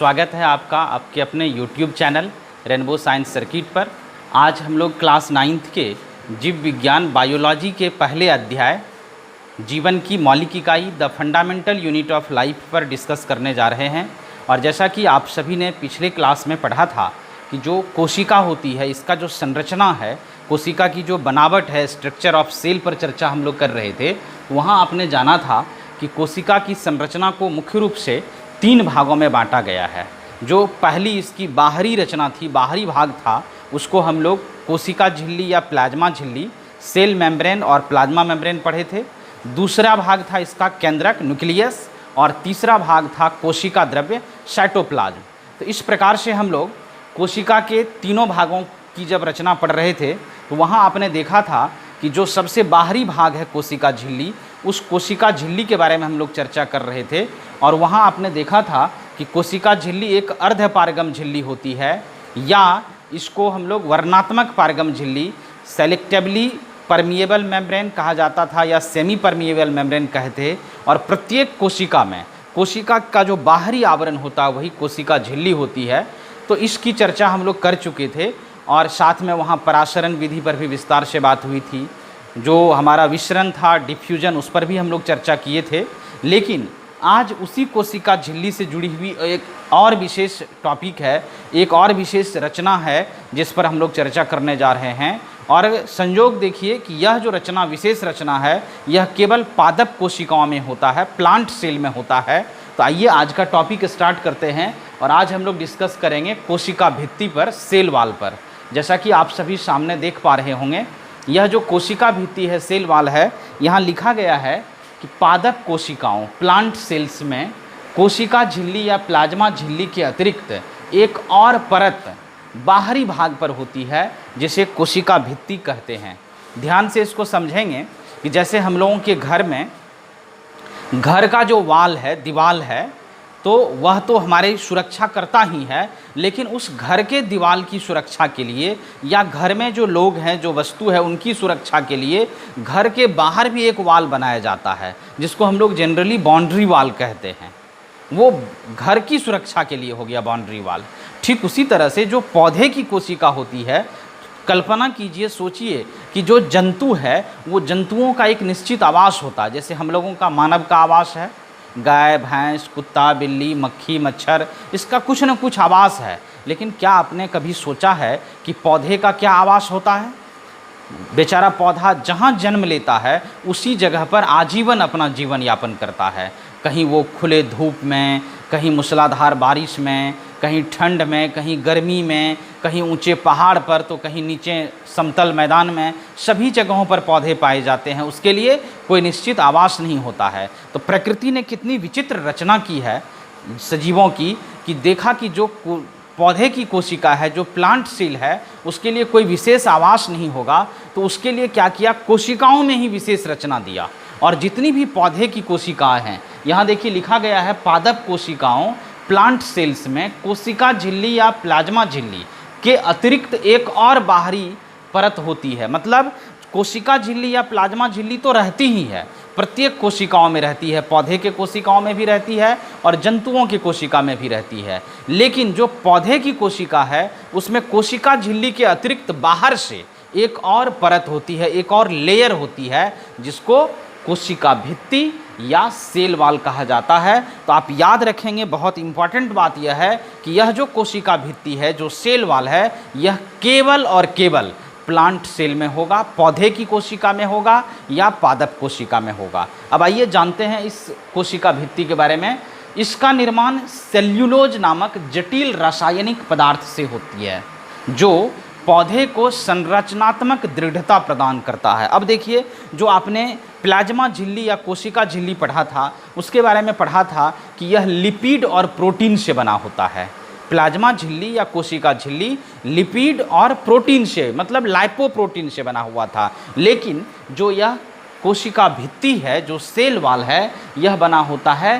स्वागत है आपका आपके अपने YouTube channel rainbow science circuit पर। आज हम लोग क्लास 9th के जीव विज्ञान बायोलॉजी के पहले अध्याय जीवन की मौलिक इकाई the fundamental unit of life पर डिस्कस करने जा रहे हैं। और जैसा कि आप सभी ने पिछले क्लास में पढ़ा था कि जो कोशिका होती है, इसका जो संरचना है, कोशिका की जो बनावट है, स्ट्रक्चर ऑफ सेल पर चर्चा हम लोग कर रहे थे। वहाँ आपने जाना था कि कोशिका की संरचना को मुख्य रूप से 3 भागों में बांटा गया है। जो पहली इसकी बाहरी रचना थी, बाहरी भाग था, उसको हम लोग कोशिका झिल्ली या प्लाज्मा झिल्ली, सेल मेम्ब्रेन और प्लाज्मा मेम्ब्रेन पढ़े थे। दूसरा भाग था इसका केंद्रक, न्यूक्लियस, और तीसरा भाग था कोशिका द्रव्य, साइटोप्लाज्म। तो इस प्रकार से हम लोग कोशिका के तीनों भागों की जब रचना पढ़ रहे थे तो वहाँ आपने देखा था कि जो सबसे बाहरी भाग है कोशिका झिल्ली, उस कोशिका झिल्ली के बारे में हम लोग चर्चा कर रहे थे। और वहाँ आपने देखा था कि कोशिका झिल्ली एक अर्ध पारगम झिल्ली होती है, या इसको हम लोग वर्णात्मक पारगम झिल्ली, सेलेक्टिवली परमिएबल मेम्ब्रेन कहा जाता था, या सेमी परमिएबल मेम्ब्रेन कहते। और प्रत्येक कोशिका में कोशिका का जो बाहरी आवरण होता है वही कोशिका झिल्ली होती है। तो इसकी चर्चा हम लोग कर चुके थे, और साथ में वहाँ परासरण विधि पर भी विस्तार से बात हुई थी। जो हमारा विसरण था, डिफ्यूजन, उस पर भी हम लोग चर्चा किए थे। लेकिन आज उसी कोशिका झिल्ली से जुड़ी हुई एक और विशेष टॉपिक है, एक और विशेष रचना है जिस पर हम लोग चर्चा करने जा रहे हैं। और संयोग देखिए कि यह जो रचना, विशेष रचना है, यह केवल पादप कोशिकाओं में होता है, प्लांट सेल में होता है। तो आइए आज का टॉपिक स्टार्ट करते हैं। और आज हम लोग डिस्कस करेंगे कोशिका भित्ति पर, सेल वाल पर। जैसा कि आप सभी सामने देख पा रहे होंगे, यह जो कोशिका भित्ति है, सेल वाल है, यहाँ लिखा गया है कि पादप कोशिकाओं, प्लांट सेल्स में कोशिका झिल्ली या प्लाज्मा झिल्ली के अतिरिक्त एक और परत बाहरी भाग पर होती है, जिसे कोशिका भित्ति कहते हैं। ध्यान से इसको समझेंगे कि जैसे हम लोगों के घर में, घर का जो वाल है, दीवार है, तो वह तो हमारी सुरक्षा करता ही है, लेकिन उस घर के दीवार की सुरक्षा के लिए, या घर में जो लोग हैं, जो वस्तु है, उनकी सुरक्षा के लिए घर के बाहर भी एक वाल बनाया जाता है, जिसको हम लोग जनरली बाउंड्री वाल कहते हैं। वो घर की सुरक्षा के लिए हो गया बाउंड्री वाल। ठीक उसी तरह से जो पौधे की कोशिका होती है, कल्पना कीजिए, सोचिए कि जो जंतु है, वो जंतुओं का एक निश्चित आवास होता है। जैसे हम लोगों का मानव का आवास है, गाय, भैंस, कुत्ता, बिल्ली, मक्खी, मच्छर, इसका कुछ न कुछ आवास है। लेकिन क्या आपने कभी सोचा है कि पौधे का क्या आवास होता है? बेचारा पौधा जहाँ जन्म लेता है उसी जगह पर आजीवन अपना जीवन यापन करता है। कहीं वो खुले धूप में, कहीं मूसलाधार बारिश में, कहीं ठंड में, कहीं गर्मी में, कहीं ऊंचे पहाड़ पर, तो कहीं नीचे समतल मैदान में, सभी जगहों पर पौधे पाए जाते हैं। उसके लिए कोई निश्चित आवास नहीं होता है। तो प्रकृति ने कितनी विचित्र रचना की है सजीवों की, कि देखा कि जो पौधे की कोशिका है, जो प्लांट सेल है, उसके लिए कोई विशेष आवास नहीं होगा, तो उसके लिए क्या किया, कोशिकाओं में ही विशेष रचना दिया। और जितनी भी पौधे की कोशिकाएं हैं, यहाँ देखिए लिखा गया है, पादप कोशिकाओं, प्लांट सेल्स में कोशिका झिल्ली या प्लाज्मा झिल्ली के अतिरिक्त एक और बाहरी परत होती है। मतलब कोशिका झिल्ली या प्लाज्मा झिल्ली तो रहती ही है, प्रत्येक कोशिकाओं में रहती है, पौधे के कोशिकाओं में भी रहती है और जंतुओं की कोशिका में भी रहती है। लेकिन जो पौधे की कोशिका है, उसमें कोशिका झिल्ली के अतिरिक्त बाहर से एक और परत होती है, एक और लेयर होती है, जिसको कोशिका भित्ति या सेल वाल कहा जाता है। तो आप याद रखेंगे, बहुत इंपॉर्टेंट बात यह है कि यह जो कोशिका भित्ति है, जो सेल वाल है, यह केवल और केवल प्लांट सेल में होगा, पौधे की कोशिका में होगा या पादप कोशिका में होगा। अब आइए जानते हैं इस कोशिका भित्ति के बारे में। इसका निर्माण सेल्यूलोज नामक जटिल रासायनिक पदार्थ से होती है, जो पौधे को संरचनात्मक दृढ़ता प्रदान करता है। अब देखिए, जो आपने प्लाज्मा झिल्ली या कोशिका झिल्ली पढ़ा था, उसके बारे में पढ़ा था कि यह लिपिड और प्रोटीन से बना होता है। प्लाज्मा झिल्ली या कोशिका झिल्ली लिपिड और प्रोटीन से, मतलब लाइपोप्रोटीन से बना हुआ था। लेकिन जो यह कोशिका भित्ति है, जो सेल वाल है, यह बना होता है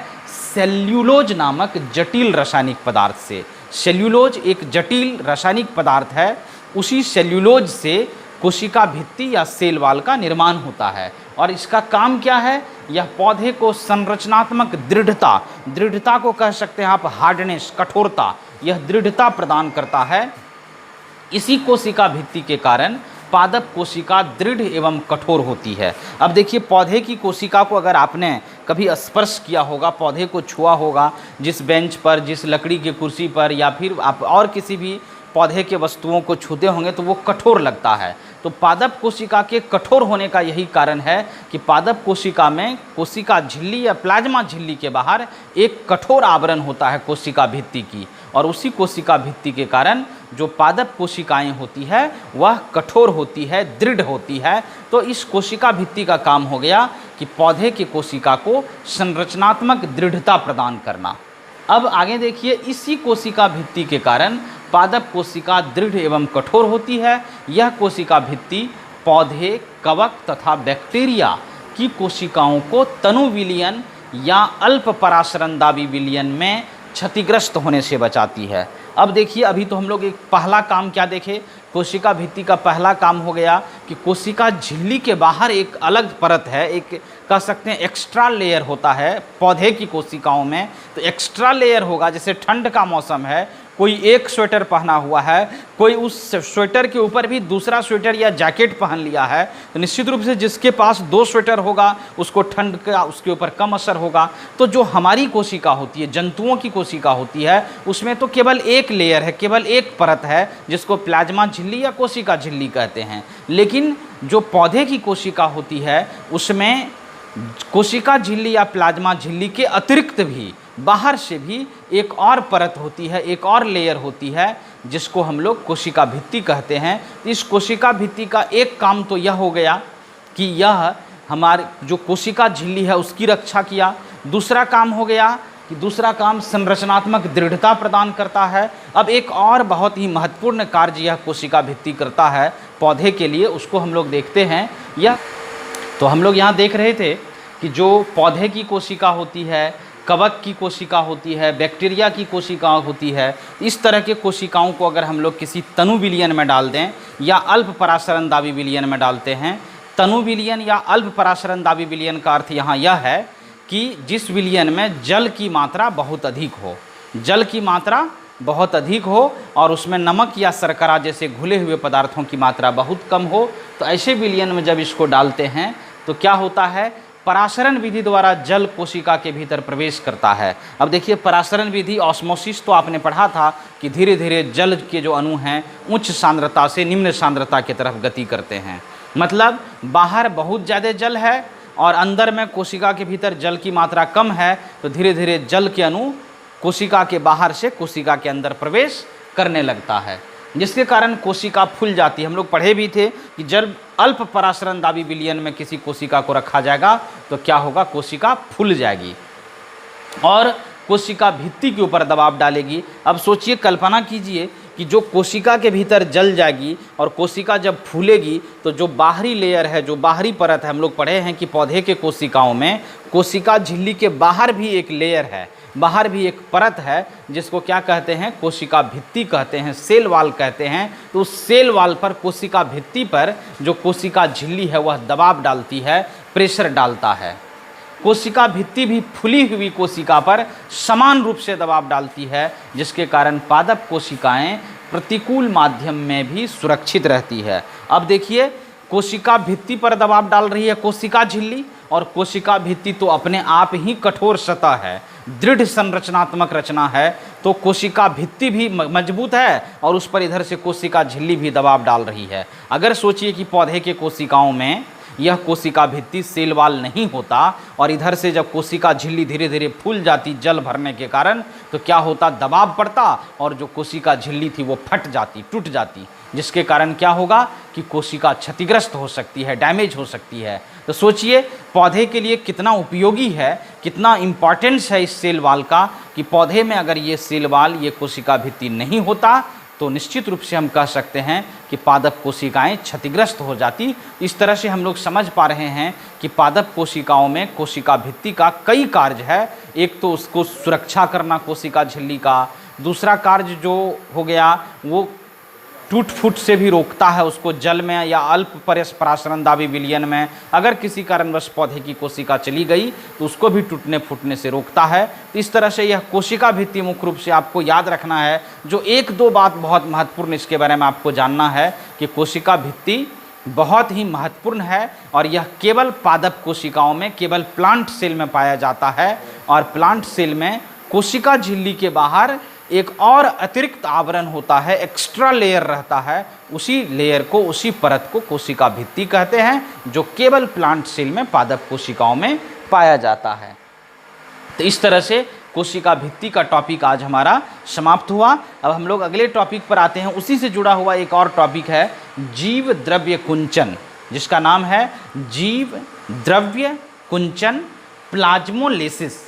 सेल्यूलोज नामक जटिल रासायनिक पदार्थ से। सेल्यूलोज एक जटिल रासायनिक पदार्थ है, उसी सेल्यूलोज से कोशिका भित्ति या सेल वाल का निर्माण होता है। और इसका काम क्या है? यह पौधे को संरचनात्मक दृढ़ता को कह सकते हैं आप, हार्डनेस, कठोरता, यह दृढ़ता प्रदान करता है। इसी कोशिका भित्ति के कारण पादप कोशिका दृढ़ एवं कठोर होती है। अब देखिए, पौधे की कोशिका को अगर आपने कभी स्पर्श किया होगा, पौधे को छुआ होगा, जिस बेंच पर, जिस लकड़ी की कुर्सी पर, या फिर आप और किसी भी पौधे के वस्तुओं को छूते होंगे तो वो कठोर लगता है। तो पादप कोशिका के कठोर होने का यही कारण है कि पादप कोशिका में कोशिका झिल्ली या प्लाज्मा झिल्ली के बाहर एक कठोर आवरण होता है कोशिका भित्ति की, और उसी कोशिका भित्ति के कारण जो पादप कोशिकाएं होती है वह कठोर होती है, दृढ़ होती है। तो इस कोशिका भित्ति का काम हो गया कि पौधे की कोशिका को संरचनात्मक दृढ़ता प्रदान करना। अब आगे देखिए, इसी कोशिका भित्ति के कारण पादप कोशिका दृढ़ एवं कठोर होती है। यह कोशिका भित्ति पौधे, कवक तथा बैक्टीरिया की कोशिकाओं को तनु विलयन या अल्प पराशरंदाबी विलयन में क्षतिग्रस्त होने से बचाती है। अब देखिए, अभी तो हम लोग एक पहला काम क्या देखे, कोशिका भित्ति का पहला काम हो गया कि कोशिका झिल्ली के बाहर एक अलग परत है, एक कह सकते हैं एक्स्ट्रा लेयर होता है पौधे की कोशिकाओं में। तो एक्स्ट्रा लेयर होगा, जैसे ठंड का मौसम है, कोई एक स्वेटर पहना हुआ है, कोई उस स्वेटर के ऊपर भी दूसरा स्वेटर या जैकेट पहन लिया है, तो निश्चित रूप से जिसके पास 2 स्वेटर होगा उसको ठंड का उसके ऊपर कम असर होगा। तो जो हमारी कोशिका होती है, जंतुओं की कोशिका होती है, उसमें तो केवल एक लेयर है, केवल एक परत है, जिसको प्लाज्मा झिल्ली या कोशिका झिल्ली कहते हैं। लेकिन जो पौधे की कोशिका होती है उसमें कोशिका झिल्ली या प्लाज्मा झिल्ली के अतिरिक्त भी बाहर से भी एक और परत होती है, एक और लेयर होती है, जिसको हम लोग कोशिका भित्ति कहते हैं। इस कोशिका भित्ति का एक काम तो यह हो गया कि यह हमारे जो कोशिका झिल्ली है उसकी रक्षा किया। दूसरा काम हो गया कि दूसरा काम संरचनात्मक दृढ़ता प्रदान करता है। अब एक और बहुत ही महत्वपूर्ण कार्य यह कोशिका भित्ति करता है पौधे के लिए, उसको हम लोग देखते हैं। यह तो हम लोग यहाँ देख रहे थे कि जो पौधे की कोशिका होती है, कवक की कोशिका होती है, बैक्टीरिया की कोशिका होती है, इस तरह के कोशिकाओं को अगर हम लोग किसी तनु विलयन में डाल दें या अल्प पराशरंदाबी विलयन में डालते हैं। तनु विलयन या अल्प पराशरंदाबी विलयन का अर्थ यहाँ यह है कि जिस विलयन में जल की मात्रा बहुत अधिक हो, जल की मात्रा बहुत अधिक हो और उसमें नमक या शर्करा जैसे घुले हुए पदार्थों की मात्रा बहुत कम हो, तो ऐसे विलयन में जब इसको डालते हैं तो क्या होता है, पराशरण विधि द्वारा जल कोशिका के भीतर प्रवेश करता है। अब देखिए, पराशरण विधि, ऑस्मोसिस तो आपने पढ़ा था कि धीरे धीरे जल के जो अणु हैं उच्च सांद्रता से निम्न सांद्रता की तरफ गति करते हैं। मतलब बाहर बहुत ज़्यादा जल है और अंदर में कोशिका के भीतर जल की मात्रा कम है, तो धीरे धीरे जल के अणु कोशिका के बाहर से कोशिका के अंदर प्रवेश करने लगता है, जिसके कारण कोशिका फूल जाती है। हम लोग पढ़े भी थे कि जब अल्प पराशरंदाबी विलयन में किसी कोशिका को रखा जाएगा तो क्या होगा, कोशिका फूल जाएगी और कोशिका भित्ति के ऊपर दबाव डालेगी। अब सोचिए, कल्पना कीजिए कि जो कोशिका के भीतर जल जाएगी और कोशिका जब फूलेगी तो जो बाहरी लेयर है, जो बाहरी परत है, हम लोग पढ़े हैं कि पौधे के कोशिकाओं में कोशिका झिल्ली के बाहर भी एक लेयर है, बाहर भी एक परत है, जिसको क्या कहते हैं, कोशिका भित्ति कहते हैं, सेल वाल कहते हैं। तो उस सेल वाल पर, कोशिका भित्ति पर जो कोशिका झिल्ली है वह दबाव डालती है, प्रेशर डालता है। कोशिका भित्ति भी फूली हुई कोशिका पर समान रूप से दबाव डालती है, जिसके कारण पादप कोशिकाएं प्रतिकूल माध्यम में भी सुरक्षित रहती है। अब देखिए, कोशिका भित्ति पर दबाव डाल रही है कोशिका झिल्ली, और कोशिका भित्ति तो अपने आप ही कठोर सतह है, दृढ़ संरचनात्मक रचना है, तो कोशिका भित्ति भी मजबूत है और उस पर इधर से कोशिका झिल्ली भी दबाव डाल रही है। अगर सोचिए कि पौधे के कोशिकाओं में यह कोशिका भित्ति सेल वाल नहीं होता और इधर से जब कोशिका झिल्ली धीरे धीरे फूल जाती जल भरने के कारण, तो क्या होता, दबाव पड़ता और जो कोशिका झिल्ली थी वो फट जाती, टूट जाती, जिसके कारण क्या होगा कि कोशिका क्षतिग्रस्त हो सकती है, डैमेज हो सकती है। तो सोचिए, पौधे के लिए कितना उपयोगी है, कितना इम्पॉर्टेंस है इस सेल वाल का, कि पौधे में अगर ये सेल वाल, ये कोशिका भित्ति नहीं होता तो निश्चित रूप से हम कह सकते हैं कि पादप कोशिकाएं क्षतिग्रस्त हो जाती। इस तरह से हम लोग समझ पा रहे हैं कि पादप कोशिकाओं में कोशिका भित्ति का कई कार्य है। एक तो उसको सुरक्षा करना कोशिका झिल्ली का, दूसरा कार्य जो हो गया वो टूट फूट से भी रोकता है उसको जल में या अल्प पराशरण दाबी विलयन में। अगर किसी कारणवश पौधे की कोशिका चली गई तो उसको भी टूटने फूटने से रोकता है। तो इस तरह से यह कोशिका भित्ति मुख्य रूप से आपको याद रखना है। जो एक दो बात बहुत महत्वपूर्ण इसके बारे में आपको जानना है कि कोशिका भित्ति बहुत ही महत्वपूर्ण है और यह केवल पादप कोशिकाओं में, केवल प्लांट सेल में पाया जाता है। और प्लांट सेल में कोशिका झिल्ली के बाहर एक और अतिरिक्त आवरण होता है, एक्स्ट्रा लेयर रहता है। उसी लेयर को, उसी परत को कोशिका भित्ति कहते हैं, जो केवल प्लांट सेल में, पादप कोशिकाओं में पाया जाता है। तो इस तरह से कोशिका भित्ति का टॉपिक आज हमारा समाप्त हुआ। अब हम लोग अगले टॉपिक पर आते हैं। उसी से जुड़ा हुआ एक और टॉपिक है जीव द्रव्य कुंचन, जिसका नाम है जीव द्रव्य कुंचन प्लाज्मोलेसिस।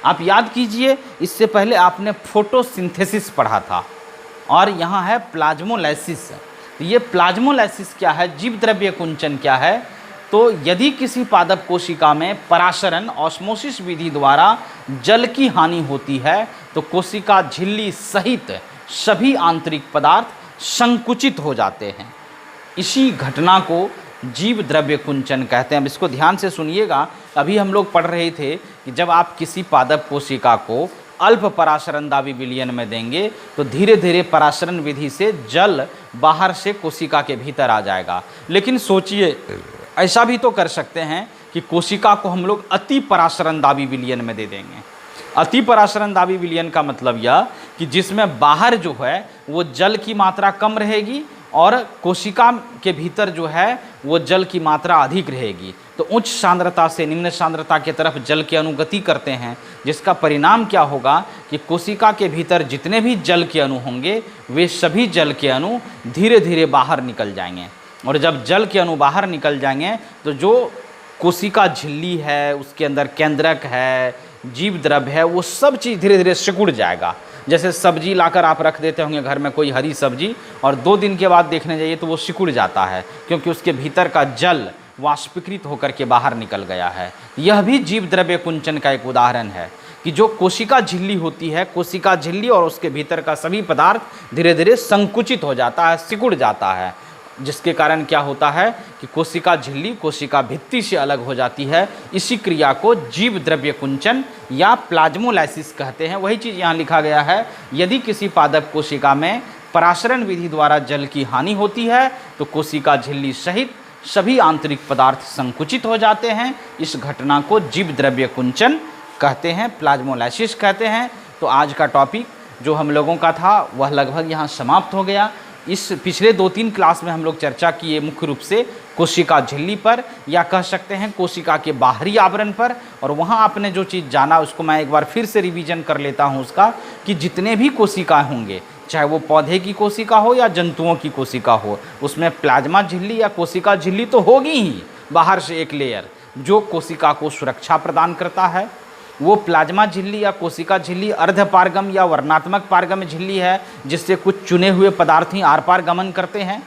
आप याद कीजिए, इससे पहले आपने फोटोसिंथेसिस पढ़ा था और यहाँ है प्लाज्मोलाइसिस। ये प्लाज्मोलाइसिस क्या है, जीव द्रव्य कुंचन क्या है? तो यदि किसी पादप कोशिका में पराशरण ऑस्मोसिस विधि द्वारा जल की हानि होती है तो कोशिका झिल्ली सहित सभी आंतरिक पदार्थ संकुचित हो जाते हैं। इसी घटना को जीव द्रव्य कुंचन कहते हैं। अब इसको ध्यान से सुनिएगा। अभी हम लोग पढ़ रहे थे कि जब आप किसी पादप कोशिका को अल्प पराशरण दाबी विलयन में देंगे तो धीरे धीरे पराशरण विधि से जल बाहर से कोशिका के भीतर आ जाएगा। लेकिन सोचिए, ऐसा भी तो कर सकते हैं कि कोशिका को हम लोग अति पराशरण दाबी विलयन में दे देंगे। अति पराशरण दाबी विलयन का मतलब यह कि जिसमें बाहर जो है वो जल की मात्रा कम रहेगी और कोशिका के भीतर जो है वो जल की मात्रा अधिक रहेगी। तो उच्च सांद्रता से निम्न सांद्रता की तरफ जल की अनुगति करते हैं, जिसका परिणाम क्या होगा कि कोशिका के भीतर जितने भी जल के अणु होंगे वे सभी जल के अणु धीरे धीरे बाहर निकल जाएंगे। और जब जल के अणु बाहर निकल जाएंगे तो जो कोशिका झिल्ली है, उसके अंदर केंद्रक है, जीव द्रव्य है, वो सब चीज़ धीरे धीरे सिकुड़ जाएगा। जैसे सब्जी लाकर आप रख देते होंगे घर में, कोई हरी सब्जी, और 2 दिन के बाद देखने जाइए तो वो सिकुड़ जाता है, क्योंकि उसके भीतर का जल वाष्पीकृत होकर के बाहर निकल गया है। यह भी जीव द्रव्य कुंचन का एक उदाहरण है कि जो कोशिका झिल्ली होती है, कोशिका झिल्ली और उसके भीतर का सभी पदार्थ धीरे धीरे संकुचित हो जाता है, सिकुड़ जाता है, जिसके कारण क्या होता है कि कोशिका झिल्ली कोशिका भित्ति से अलग हो जाती है। इसी क्रिया को जीव द्रव्य कुंचन या प्लाज्मोलाइसिस कहते हैं। वही चीज़ यहाँ लिखा गया है, यदि किसी पादप कोशिका में पराशरण विधि द्वारा जल की हानि होती है तो कोशिका झिल्ली सहित सभी आंतरिक पदार्थ संकुचित हो जाते हैं। इस घटना को जीव द्रव्य कुंचन कहते हैं, प्लाज्मोलाइसिस कहते हैं। तो आज का टॉपिक जो हम लोगों का था वह लगभग यहाँ समाप्त हो गया। इस पिछले 2-3 क्लास में हम लोग चर्चा किए मुख्य रूप से कोशिका झिल्ली पर, या कह सकते हैं कोशिका के बाहरी आवरण पर। और वहाँ आपने जो चीज़ जाना उसको मैं एक बार फिर से रिवीजन कर लेता हूँ उसका, कि जितने भी कोशिका होंगे, चाहे वो पौधे की कोशिका हो या जंतुओं की कोशिका हो, उसमें प्लाज्मा झिल्ली या कोशिका झिल्ली तो होगी ही, बाहर से एक लेयर जो कोशिका को सुरक्षा प्रदान करता है। वो प्लाज्मा झिल्ली या कोशिका झिल्ली अर्धपारगम या वर्णात्मक पारगम झिल्ली है, जिससे कुछ चुने हुए पदार्थ ही आर पार गमन करते हैं।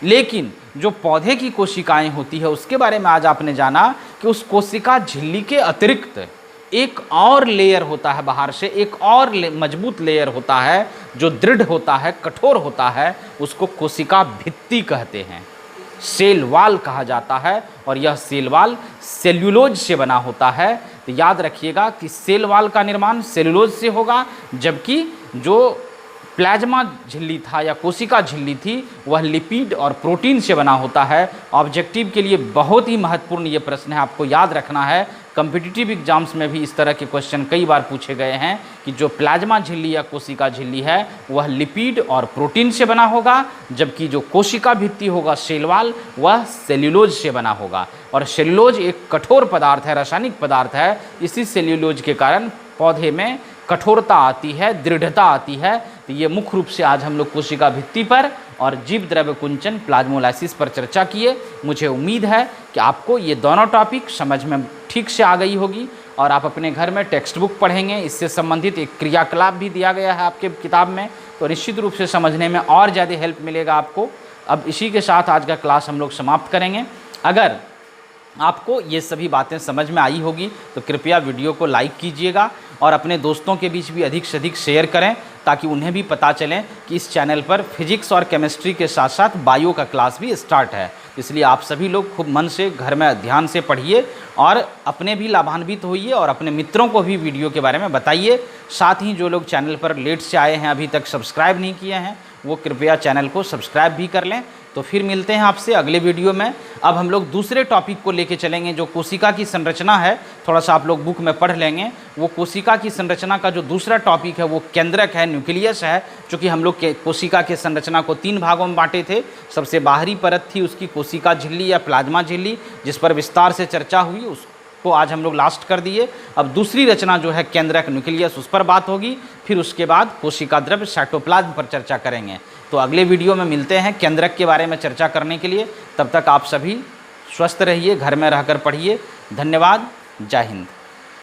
लेकिन जो पौधे की कोशिकाएं होती है उसके बारे में आज आपने जाना कि उस कोशिका झिल्ली के अतिरिक्त एक और लेयर होता है, बाहर से एक और मजबूत लेयर होता है जो दृढ़ होता है, कठोर होता है। उसको कोशिका भित्ति कहते हैं, सेल वाल कहा जाता है। और यह सेल वाल सेल्यूलोज से बना होता है। तो याद रखिएगा कि सेल वाल का निर्माण सेल्यूलोज से होगा, जबकि जो प्लाज्मा झिल्ली था या कोशिका झिल्ली थी वह लिपिड और प्रोटीन से बना होता है। ऑब्जेक्टिव के लिए बहुत ही महत्वपूर्ण ये प्रश्न है, आपको याद रखना है। कम्पिटिटिव एग्जाम्स में भी इस तरह के क्वेश्चन कई बार पूछे गए हैं कि जो प्लाज्मा झिल्ली या कोशिका झिल्ली है वह लिपिड और प्रोटीन से बना होगा, जबकि जो कोशिका भित्ति होगा सेल वाल वह सेल्यूलोज से बना होगा। और सेल्यूलोज एक कठोर पदार्थ है, रासायनिक पदार्थ है। इसी सेल्यूलोज के कारण पौधे में कठोरता आती है, दृढ़ता आती है। तो ये मुख्य रूप से आज हम लोग कोशिका भित्ति पर और जीव द्रव्य कुंचन प्लाज्मोलाइसिस पर चर्चा किए। मुझे उम्मीद है कि आपको ये दोनों टॉपिक समझ में ठीक से आ गई होगी और आप अपने घर में टेक्स्ट बुक पढ़ेंगे। इससे संबंधित एक क्रियाकलाप भी दिया गया है आपके किताब में, तो निश्चित रूप से समझने में और ज़्यादा हेल्प मिलेगा आपको। अब इसी के साथ आज का क्लास हम लोग समाप्त करेंगे। अगर आपको ये सभी बातें समझ में आई होगी तो कृपया वीडियो को लाइक कीजिएगा और अपने दोस्तों के बीच भी अधिक से अधिक शेयर करें, ताकि उन्हें भी पता चले कि इस चैनल पर फिजिक्स और केमिस्ट्री के साथ साथ बायो का क्लास भी स्टार्ट है। इसलिए आप सभी लोग खूब मन से घर में ध्यान से पढ़िए और अपने भी लाभान्वित होइए और अपने मित्रों को भी वीडियो के बारे में बताइए। साथ ही जो लोग चैनल पर लेट से आए हैं, अभी तक सब्सक्राइब नहीं किए हैं, वो कृपया चैनल को सब्सक्राइब भी कर लें। तो फिर मिलते हैं आपसे अगले वीडियो में। अब हम लोग दूसरे टॉपिक को लेके चलेंगे, जो कोशिका की संरचना है। थोड़ा सा आप लोग बुक में पढ़ लेंगे। वो कोशिका की संरचना का जो दूसरा टॉपिक है वो केंद्रक है, न्यूक्लियस है। चूँकि हम लोग कोशिका की संरचना को 3 भागों में बांटे थे। सबसे बाहरी परत थी उसकी कोशिका झिल्ली या प्लाज्मा झिल्ली, जिस पर विस्तार से चर्चा हुई, उसको आज हम लोग लास्ट कर दिए। अब दूसरी रचना जो है केंद्रक, न्यूक्लियस, उस पर बात होगी। फिर उसके बाद कोशिका द्रव्य, साइटोप्लाज्म पर चर्चा करेंगे। तो अगले वीडियो में मिलते हैं केंद्रक के बारे में चर्चा करने के लिए। तब तक आप सभी स्वस्थ रहिए, घर में रहकर पढ़िए। धन्यवाद। जय हिंद।